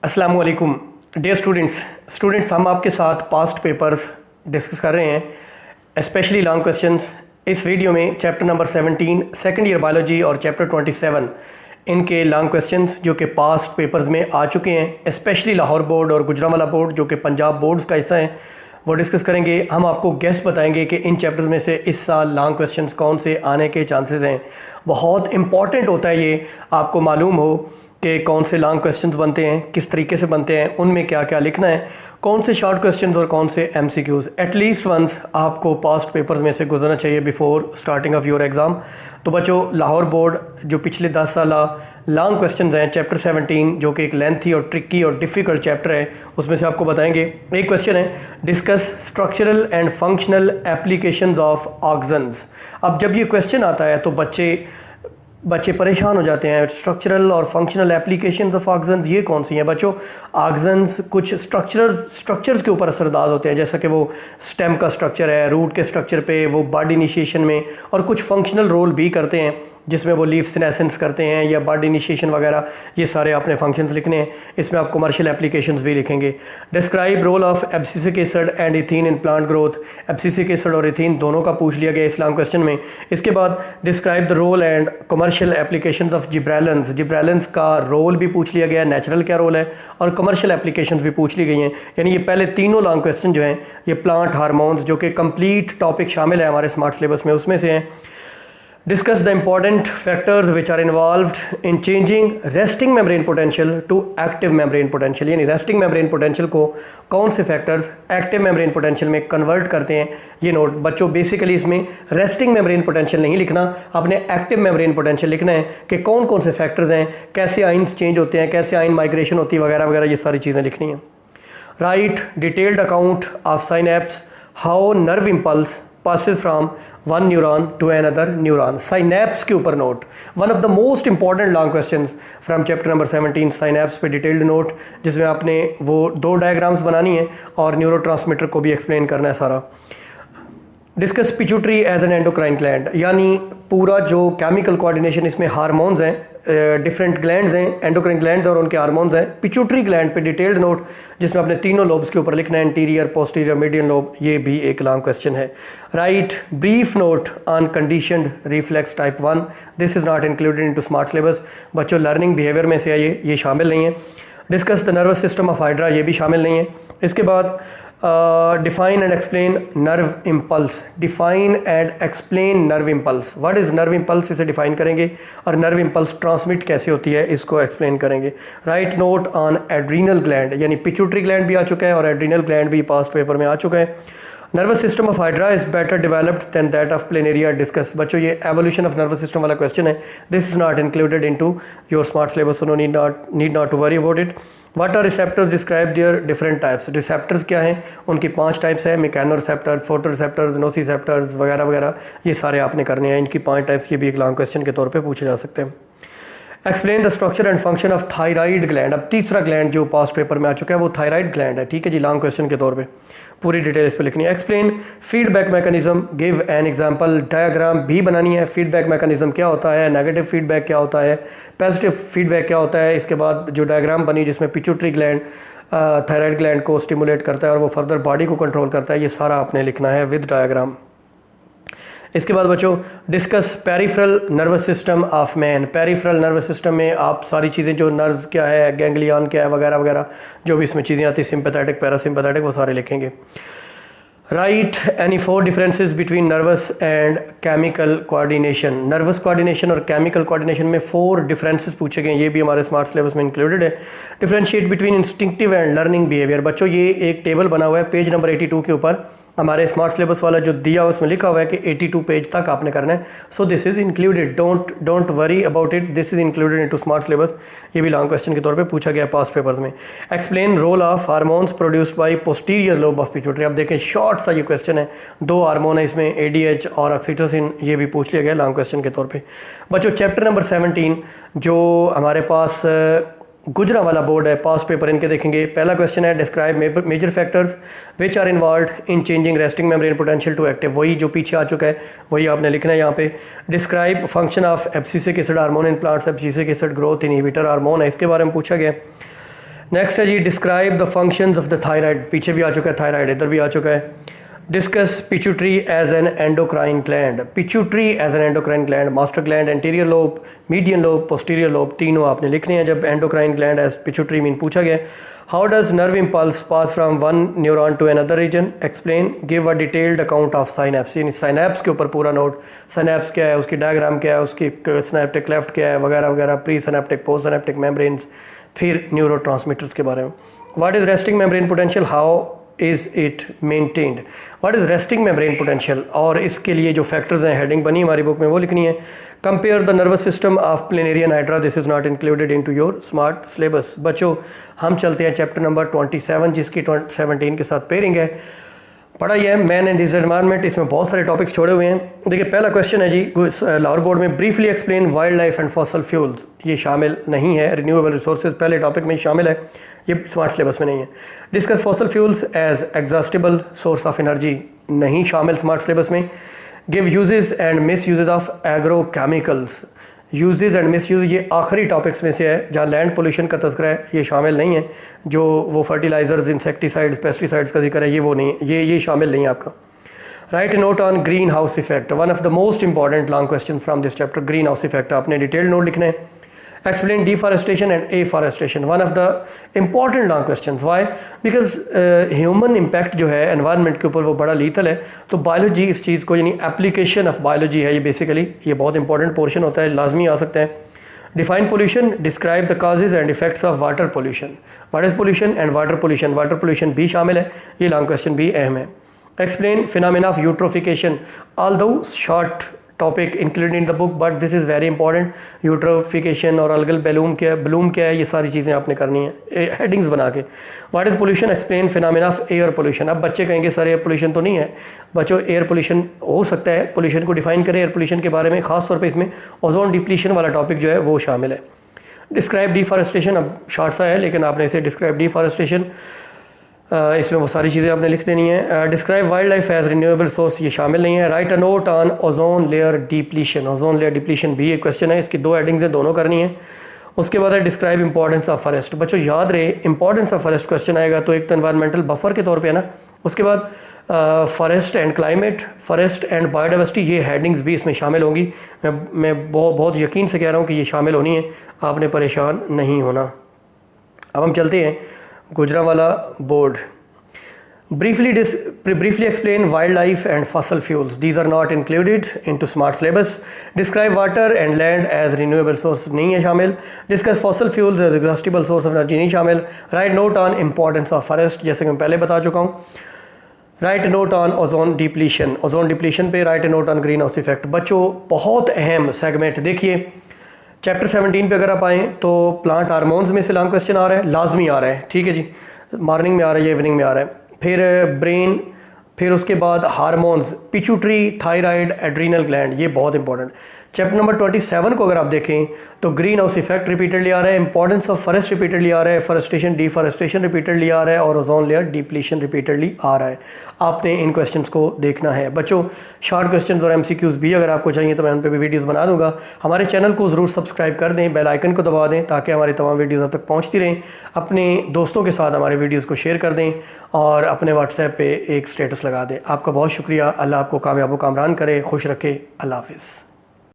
अस्सलाम वालेकुम dear students हम आपके साथ पास्ट पेपर्स डिस्कस कर रहे हैं, स्पेशली लॉन्ग क्वेश्चंस। इस वीडियो में chapter number 17 second year biology और चैप्टर 27 इनके लॉन्ग क्वेश्चंस जो कि पास्ट पेपर्स में आ चुके हैं, स्पेशली लाहौर बोर्ड और गुजरांवाला बोर्ड जो कि पंजाब बोर्ड्स का हिस्सा है, वो डिस्कस करेंगे। हम आपको गेस बताएंगे कि इन चैप्टर्स में से इस साल लॉन्ग क्वेश्चंस कौन से आने के चांसेस हैं। बहुत इंपॉर्टेंट होता है ये आपको मालूम हो कि कौन से लॉन्ग क्वेश्चंस बनते हैं, किस तरीके से बनते हैं, उनमें क्या क्या लिखना है, कौन से शॉर्ट क्वेश्चंस और कौन से एमसीक्यूज़। एटलीस्ट वंस आपको पास्ट पेपर्स में से गुजरना चाहिए before starting of your exam. तो बच्चों, लाहौर बोर्ड जो पिछले 10 साल लॉन्ग क्वेश्चंस हैं, चैप्टर 17 जो कि एक लेंथी और ट्रिकी और डिफ़िकल्ट चैप्टर है, उसमें से आपको बताएंगे। एक क्वेश्चन है, discuss structural and functional applications of auxins. अब जब ये क्वेश्चन आता है तो बच्चे परेशान हो जाते हैं। स्ट्रक्चरल और फंक्शनल एप्लीकेशंस ऑफ ऑक्सन्स ये कौन सी हैं बच्चों? ऑक्सन्स कुछ स्ट्रक्चर्स के ऊपर असरदार होते हैं, जैसा कि वो स्टेम का स्ट्रक्चर है, रूट के स्ट्रक्चर पे, वो बड इनिशिएशन में, और कुछ फंक्शनल रोल भी करते हैं जिसमें वो लीफ सिनेसेंस करते हैं या बड इनिशिएशन वगैरह। ये सारे आपने फंक्शंस लिखने हैं। इसमें आप कमर्शियल एप्लीकेशंस भी लिखेंगे। Describe role of abscisic acid and ethene in plant growth. Abscisic acid और इथीन दोनों का पूछ लिया गया इस लॉन्ग क्वेश्चन में। इसके बाद describe the role and commercial applications of gibberellins. Gibberellins का रोल भी पूछ लिया गया है, नेचुरल क्या रोल है, और कमर्शियल एप्लीकेशंस भी पूछ ली गई हैं। यानी ये पहले तीनों लॉन्ग क्वेश्चन जो हैं ये प्लांट हार्मोन्स जो कि कंप्लीट टॉपिक शामिल है हमारे स्मार्ट सिलेबस में, उसमें से हैं। Discuss the important factors which are involved in changing resting membrane potential to active membrane potential। यानी resting membrane potential को कौन से फैक्टर्स active membrane potential में कन्वर्ट करते हैं, ये नोट। बच्चों बेसिकली इसमें resting membrane potential नहीं लिखना, आपने active membrane potential लिखना है कि कौन कौन से फैक्टर्स हैं, कैसे आइंस चेंज होते हैं, कैसे आइन माइग्रेशन होती है वगैरह वगैरह, ये सारी चीज़ें लिखनी हैं। Right detailed account of synapse, how nerve impulse passes from one neuron to another neuron। Synapse के ऊपर note, one of the most important long questions from chapter number 17 synapse पे डिटेल्ड नोट, जिसमें आपने वो 2 डायग्राम्स बनानी है और neurotransmitter को भी एक्सप्लेन करना है सारा। Discuss pituitary as an endocrine gland, यानी पूरा जो केमिकल कोऑर्डिनेशन, इसमें हार्मोन्स हैं, डिफरेंट ग्लैंड्स हैं, एंडोक्राइन ग्लैंड्स और उनके हार्मोन्स हैं। पिट्यूटरी ग्लैंड पे डिटेल्ड नोट जिसमें अपने तीनों लोब्स के ऊपर लिखना है, इंटीरियर, पोस्टीरियर, मीडियन लोब। ये भी एक लॉन्ग क्वेश्चन है। Right brief note on conditioned reflex type 1। This is not included into smart syllabus. बच्चों लर्निंग बिहेवियर में से है, ये शामिल नहीं है। Discuss the nervous system of hydra, ये भी शामिल नहीं है। इसके बाद define and explain nerve impulse. Define and explain nerve impulse. What is nerve impulse, इसे डिफाइन करेंगे, और नर्व इम्पल्स ट्रांसमिट कैसे होती है इसको एक्सप्लेन करेंगे। Write note on adrenal gland, यानी पिट्यूटरी ग्लैंड भी आ चुका है और एड्रीनल ग्लैंड भी पास्ट पेपर में आ चुका है। Nervous system of hydra is better developed than that of planaria. Discuss. बच्चों ये एवोल्यूशन ऑफ नर्वस सिस्टम वाला क्वेश्चन है, this is not included into your smart syllabus, so need not to worry about it. What are receptors, describe their different types. Receptors क्या हैं, उनकी 5 types हैं, mechano receptors, photo receptors, nociceptors वगैरह वगैरह, ये सारे आपने करने हैं। इनकी 5 टाइप्स, ये भी एक लॉन्ग क्वेश्चन के तौर पे पूछे जा सकते हैं। Explain the structure and function of thyroid gland. अब तीसरा ग्लैंड जो पास्ट पेपर में आ चुका है वो थायराइड ग्लैंड है, ठीक है जी, लॉन्ग क्वेश्चन के तौर पे पूरी डिटेल इस पे लिखनी है। Explain feedback mechanism, give an example. Diagram भी बनानी है, फीडबैक मैकेनिज्म क्या होता है, नेगेटिव फीडबैक क्या होता है, पॉजिटिव फीडबैक क्या होता है। इसके बाद जो डायग्राम बनी जिसमें पिट्यूटरी ग्लैंड थायराइड ग्लैंड को स्टिमुलेट करता है और वो फर्दर बॉडी को कंट्रोल करता है, ये सारा आपने लिखना है विद डायग्राम। इसके बाद बच्चों discuss peripheral nervous system of man. Peripheral nervous system में आप सारी चीज़ें जो नर्व्स क्या है, गैंग्लियन क्या है वगैरह वगैरह, जो भी इसमें चीज़ें आती, सिंपैथेटिक, पैरासिम्पैथेटिक, वो सारे लिखेंगे। Right any 4 differences between nervous and chemical coordination. Nervous coordination और केमिकल कोऑर्डिनेशन में 4 डिफरेंसेस पूछे गए, ये भी हमारे स्मार्ट सिलेबस में इंक्लूडेड है। Differentiate between instinctive and learning behaviour. बच्चों ये एक टेबल बना हुआ है पेज नंबर 82 के ऊपर, हमारे स्मार्ट सिलेबस वाला जो दिया हुआ उसमें लिखा हुआ है कि 82 पेज तक आपने करना है। So this is included, don't worry about it, this is included into smart syllabus. ये भी लॉन्ग क्वेश्चन के तौर पे पूछा गया पास्ट पेपर्स में। Explain role of hormones produced by posterior lobe of pituitary. अब देखें शॉर्ट सा ये क्वेश्चन है, 2 हार्मोन है इसमें, ADH और ऑक्सीटोसिन, ये भी पूछ लिया गया लॉन्ग क्वेश्चन के तौर पर। बच्चों चैप्टर नंबर 17 जो हमारे पास गुजरांवाला बोर्ड है, पास्ट पेपर इनके देखेंगे। पहला क्वेश्चन है describe major factors which are involve in changing resting membrane potential to active. वही जो पीछे आ चुका है वही आपने लिखना है यहाँ पे। Describe function of abscisic acid hormone in plants. Abscisic acid growth inhibitor hormone है, इसके बारे में पूछा गया। नेक्स्ट है जी, describe the functions of the thyroid, पीछे भी आ चुका है, थायराइड इधर भी आ चुका है। Discuss pituitary as an endocrine gland, pituitary as an endocrine gland, master gland, anterior lobe, median lobe, posterior lobe, तीनों आपने लिखने हैं जब एंडोक्राइन ग्लैंड एज पिट्यूटरी मीन पूछा गया। How does nerve impulse pass from one neuron to another region, explain, give a detailed account of synapse, यानी synapse के ऊपर पूरा नोट, साइनेप्स क्या है, उसकी डायग्राम क्या है, उसकी सिनेप्टिक लेफ्ट क्या है वगैरह वगैरह, pre synaptic, post synaptic membranes, फिर न्यूरोट्रांसमीटर्स के बारे में। What is resting membrane potential, how is it maintained, what is resting membrane potential, और इसके लिए जो फैक्टर्स हैं हेडिंग बनी हमारी बुक में वो लिखनी है। Compare the nervous system of planarian hydra, this is not included into your smart syllabus. बच्चों हम चलते हैं चैप्टर नंबर 27 जिसकी 17 के साथ पेयरिंग है। पढ़ा ही है मैन एंड हिज एनवायरनमेंट, इसमें बहुत सारे टॉपिक्स छोड़े हुए हैं। देखिए पहला क्वेश्चन है जी लाहौर बोर्ड में, briefly explain wild life and fossil fuels, ये शामिल नहीं है, रिन्यूएबल रिसोर्सेज पहले टॉपिक में शामिल है, ये स्मार्ट सिलेबस में नहीं है। Discuss fossil fuels as exhaustible source of energy, नहीं शामिल स्मार्ट सिलेबस में। Give uses and misuses of agrochemicals, uses and misuse ये आखिरी टॉपिक्स में से है जहाँ लैंड पोल्यूशन का तस्करा है, ये शामिल नहीं है। जो वो फर्टिलाइजर्स, इंसेक्टिसाइड्स, पेस्टिसाइड्स का जिक्र है ये वो नहीं, ये शामिल नहीं है आपका। Write note on greenhouse effect, one of the most important long question from this chapter, greenhouse effect आपने डिटेल नोट लिखना है। Explain deforestation and afforestation, one of the important long question, why, because human impact जो है environment के ऊपर वो बड़ा lethal है, तो बायोलॉजी इस चीज़ को, यानी एप्लीकेशन ऑफ बायोलॉजी है ये बेसिकली, ये बहुत इंपॉर्टेंट पोर्शन होता है, लाजमी आ सकता है। Define pollution, describe the causes and effects of water pollution, what is pollution and water pollution भी शामिल है, ये लॉन्ग क्वेश्चन भी अहम है। Explain phenomena of eutrophication, although short topic included in the book but this is very important. Eutrophication और algal balloon क्या है, ये सारी चीज़ें आपने करनी है हेडिंग्स बना के। What is pollution, explain phenomena of air pollution. अब बच्चे कहेंगे सर एयर पोल्यूशन तो नहीं है, बच्चों एयर पोल्यूशन हो सकता है, पोल्यूशन को डिफाइन करें एयर पोल्यूशन के बारे में, खास तौर पे इसमें ओजोन डिप्लीशन वाला टॉपिक जो है वो शामिल है। डिस्क्राइब डिफॉरेस्टेशन, अब शॉर्ट सा है लेकिन आपने इसे डिस्क्राइब डिफॉरेस्टेशन, इसमें वो सारी चीज़ें आपने लिख देनी है। Describe wildlife as renewable source, ये शामिल नहीं है। Write a note on ozone layer depletion, ozone layer depletion भी एक क्वेश्चन है, इसकी दो हेडिंग्स हैं, दोनों करनी है। उसके बाद है डिस्क्राइब इंपॉर्टेंस ऑफ फॉरेस्ट, बच्चों याद रहे इंपॉर्टेंस ऑफ फॉरेस्ट क्वेश्चन आएगा तो एक तो एनवायरमेंटल बफर के तौर पे है ना, उसके बाद forest and climate, forest and biodiversity, ये हेडिंग्स भी इसमें शामिल होंगी। मैं बहुत यकीन से कह रहा हूँ कि ये शामिल होनी है, आपने परेशान नहीं होना। अब हम चलते हैं Gujranwala board. Briefly explain wildlife and fossil fuels. These are not included into smart syllabus. Describe water and land as renewable source, नहीं है शामिल। Discuss fossil fuels as exhaustible source of energy, नहीं शामिल। Write note on importance of forest, जैसे कि मैं पहले बता चुका हूँ। Write a note on ozone depletion, ozone depletion पे write a note on greenhouse effect। बच्चों बहुत अहम सेगमेंट देखिए, चैप्टर 17 पे अगर आप आएँ तो प्लांट हार्मोन्स में से लॉन्ग क्वेश्चन आ रहा है, लाजमी आ रहा है, ठीक है जी, मॉर्निंग में आ रहा है या इवनिंग में आ रहा है। फिर ब्रेन, फिर उसके बाद hormones, pituitary, thyroid, adrenal gland, ये बहुत इंपॉर्टेंट। चैप्टर नंबर 27 को अगर आप देखें तो ग्रीन हाउस इफेक्ट रिपीटेडली आ रहा है, इंपॉर्टेंस ऑफ फॉरेस्ट रिपीटेडली आ रहा है, फॉरेस्टेशन डिफॉरेस्टेशन रिपीटेडली आ रहा है और ओजोन लेयर डिप्लीशन रिपीटेडली आ रहा है। आपने इन क्वेश्चंस को देखना है बच्चों। शॉर्ट क्वेश्चंस और एमसीक्यूज भी अगर आपको चाहिए तो मैं उन पर भी वीडियोज़ बना दूंगा। हमारे चैनल को ज़रूर सब्सक्राइब कर दें, बेल आइकन को दबा दें ताकि हमारी तमाम वीडियोज़ अब तक पहुँचती रहें। अपने दोस्तों के साथ हमारे वीडियोज़ को शेयर कर दें और अपने व्हाट्सएप पे एक स्टेटस लगा दें। आपका बहुत शुक्रिया, अल्लाह आपको कामयाब व कामरान करे, खुश रखे, अल्लाह हाफिज़।